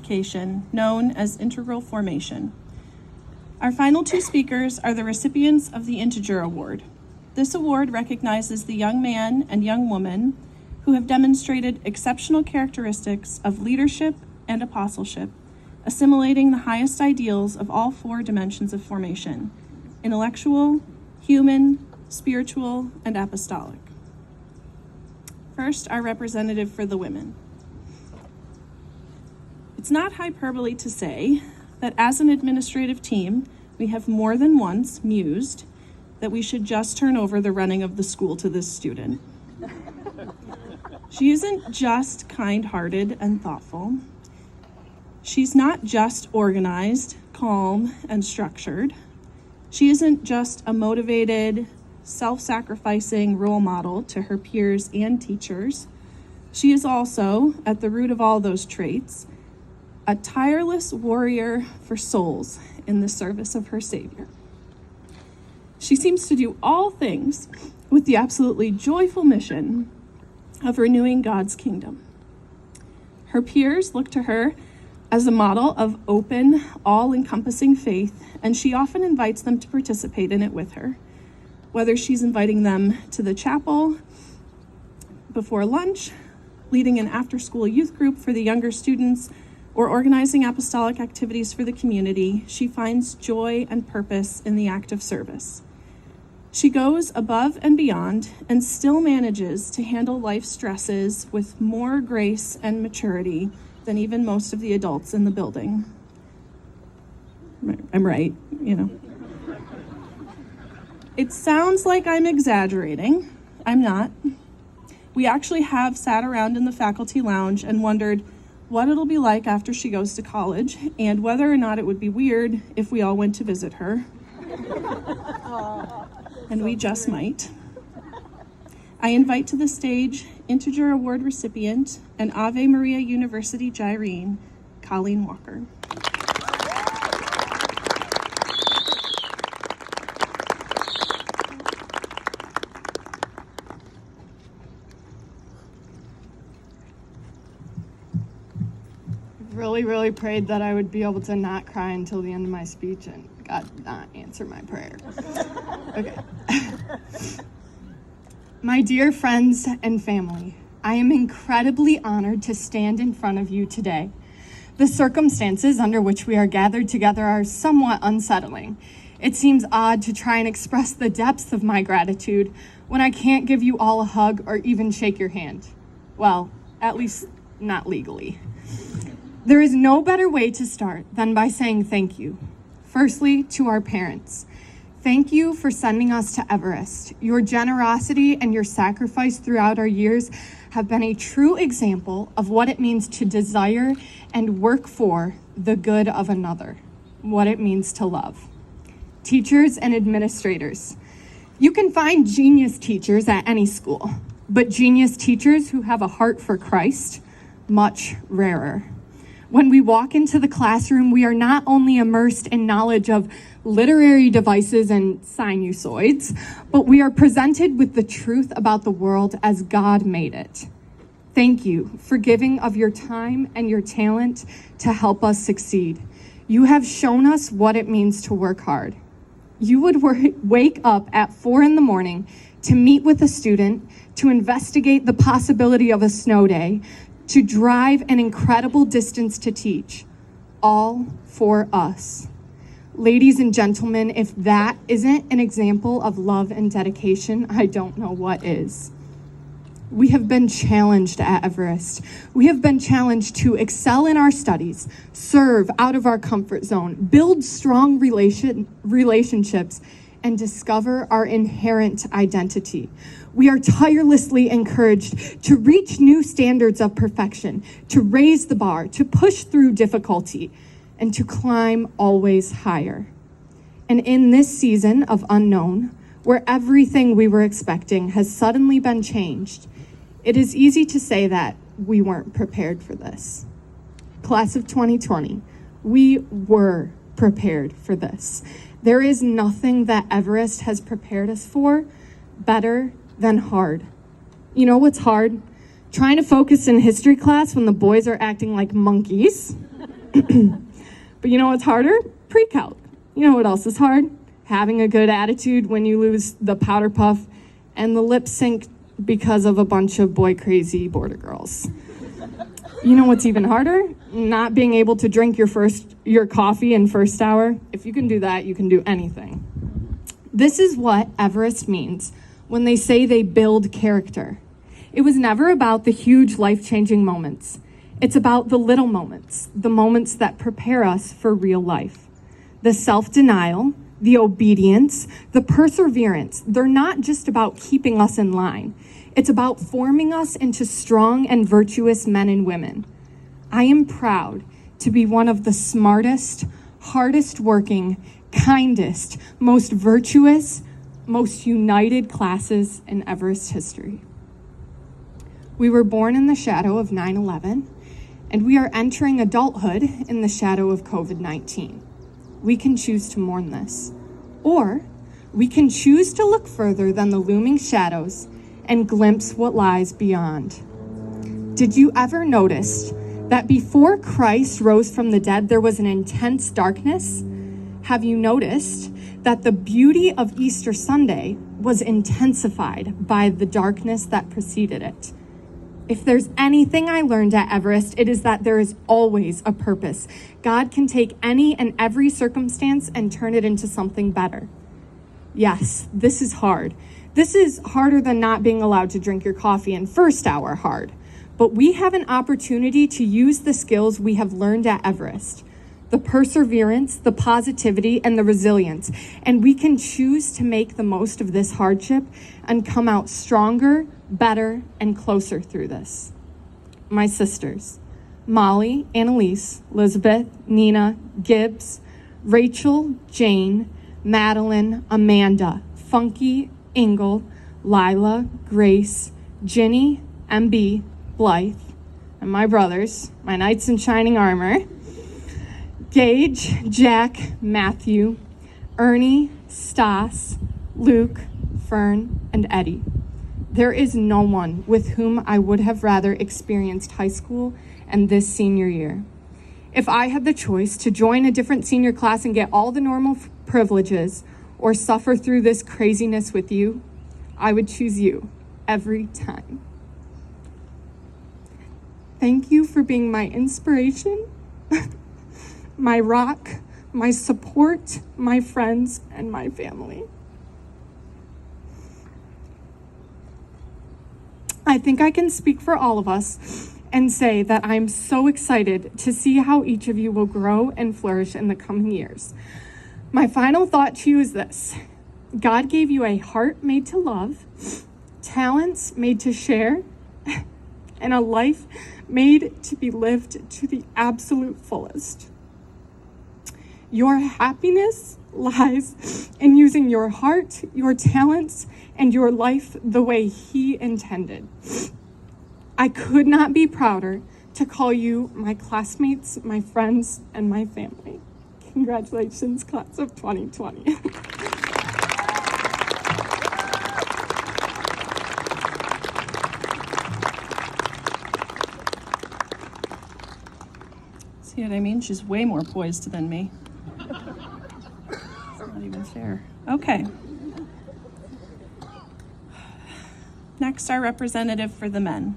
education, known as integral formation. Our final two speakers are the recipients of the Integer Award. This award recognizes the young man and young woman who have demonstrated exceptional characteristics of leadership and apostleship, assimilating the highest ideals of all four dimensions of formation: intellectual, human, spiritual, and apostolic. First, our representative for the women. It's not hyperbole to say that as an administrative team, we have more than once mused that we should just turn over the running of the school to this student. She isn't just kind-hearted and thoughtful. She's not just organized, calm, and structured. She isn't just a motivated, self-sacrificing role model to her peers and teachers. She is also, at the root of all those traits, a tireless warrior for souls in the service of her Savior. She seems to do all things with the absolutely joyful mission of renewing God's kingdom. Her peers look to her as a model of open, all-encompassing faith, and she often invites them to participate in it with her. Whether she's inviting them to the chapel before lunch, leading an after-school youth group for the younger students, or organizing apostolic activities for the community, she finds joy and purpose in the act of service. She goes above and beyond and still manages to handle life's stresses with more grace and maturity than even most of the adults in the building. I'm right, you know. It sounds like I'm exaggerating. I'm not. We actually have sat around in the faculty lounge and wondered what it'll be like after she goes to college and whether or not it would be weird if we all went to visit her. And we just might. I invite to the stage Integer Award recipient and Ave Maria University Gyrene, Colleen Walker. Really prayed that I would be able to not cry until the end of my speech, and God did not answer my prayer. Okay. My dear friends and family, I am incredibly honored to stand in front of you today. The circumstances under which we are gathered together are somewhat unsettling. It seems odd to try and express the depths of my gratitude when I can't give you all a hug or even shake your hand. Well, at least not legally. There is no better way to start than by saying thank you. Firstly, to our parents. Thank you for sending us to Everest. Your generosity and your sacrifice throughout our years have been a true example of what it means to desire and work for the good of another, what it means to love. Teachers and administrators. You can find genius teachers at any school, but genius teachers who have a heart for Christ, much rarer. When we walk into the classroom, we are not only immersed in knowledge of literary devices and sinusoids, but we are presented with the truth about the world as God made it. Thank you for giving of your time and your talent to help us succeed. You have shown us what it means to work hard. You would wake up at 4 a.m. to meet with a student, to investigate the possibility of a snow day, to drive an incredible distance to teach, all for us. Ladies and gentlemen, if that isn't an example of love and dedication, I don't know what is. We have been challenged at Everest. We have been challenged to excel in our studies, serve out of our comfort zone, build strong relationships, and discover our inherent identity. We are tirelessly encouraged to reach new standards of perfection, to raise the bar, to push through difficulty, and to climb always higher. And in this season of unknown, where everything we were expecting has suddenly been changed, it is easy to say that we weren't prepared for this. Class of 2020, we were prepared for this. There is nothing that Everest has prepared us for better than hard. You know what's hard? Trying to focus in history class when the boys are acting like monkeys. But you know what's harder? Pre-calc. You know what else is hard? Having a good attitude when you lose the powder puff and the lip sync because of a bunch of boy crazy border girls. You know what's even harder? Not being able to drink your coffee in first hour. If you can do that, you can do anything. This is what Everest means when they say they build character. It was never about the huge life-changing moments. It's about the little moments, the moments that prepare us for real life. The self-denial, the obedience, the perseverance, they're not just about keeping us in line. It's about forming us into strong and virtuous men and women. I am proud to be one of the smartest, hardest working, kindest, most virtuous, most united classes in Everest history. We were born in the shadow of 9/11, and we are entering adulthood in the shadow of COVID-19. We can choose to mourn this, or we can choose to look further than the looming shadows and glimpse what lies beyond. Did you ever notice that before Christ rose from the dead, there was an intense darkness? Have you noticed that the beauty of Easter Sunday was intensified by the darkness that preceded it? If there's anything I learned at Everest, it is that there is always a purpose. God can take any and every circumstance and turn it into something better. Yes, this is hard. This is harder than not being allowed to drink your coffee in first hour hard. But we have an opportunity to use the skills we have learned at Everest, the perseverance, the positivity, and the resilience. And we can choose to make the most of this hardship and come out stronger, better, and closer through this. My sisters, Molly, Annalise, Elizabeth, Nina, Gibbs, Rachel, Jane, Madeline, Amanda, Funky, Ingle, Lila, Grace, Ginny, MB, Blythe, and my brothers, my knights in shining armor, Gage, Jack, Matthew, Ernie, Stas, Luke, Fern, and Eddie. There is no one with whom I would have rather experienced high school and this senior year. If I had the choice to join a different senior class and get all the normal privileges or suffer through this craziness with you, I would choose you every time. Thank you for being my inspiration, my rock, my support, my friends, and my family. I think I can speak for all of us and say that I'm so excited to see how each of you will grow and flourish in the coming years. My final thought to you is this: God gave you a heart made to love, talents made to share, and a life made to be lived to the absolute fullest. Your happiness lies in using your heart, your talents, and your life the way He intended. I could not be prouder to call you my classmates, my friends, and my family. Congratulations, class of 2020. See what I mean? She's way more poised than me. It's not even fair. Okay. Next, our representative for the men.